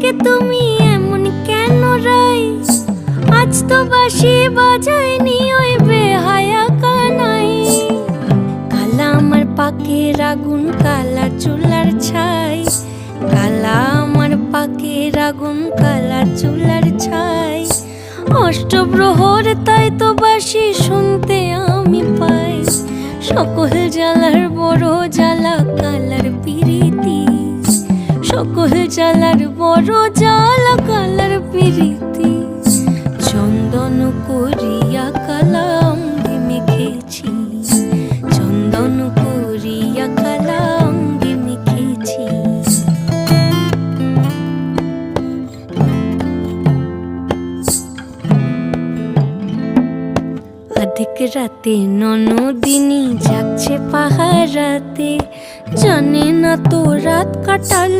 আজকে তুমি এমন কেন রাই? আজ তো বাঁশি বাজায়নি ওই বেহায়া কানাই। কালা আমার পাকের আগুন, কালা চুলার ছাই। কালা আমার পাকের আগুন, কালা চুলার ছাই। অষ্টপ্রহর তাই তো বাঁশি শুনতে আমি পাই। সকল জ্বালার বড় জ্বালা কালার পিরিতি। সকল জ্বালার বড় জ্বালা কালার পিরিতি। চন্দন করিয়া কালা অঙ্গে মেখেছি। চন্দন করিয়া কালা অঙ্গে মেখেছি। আধিক রাতে ননদিনী যাচ্ছে পাহারাতে। জানে না তো রাত কাটালো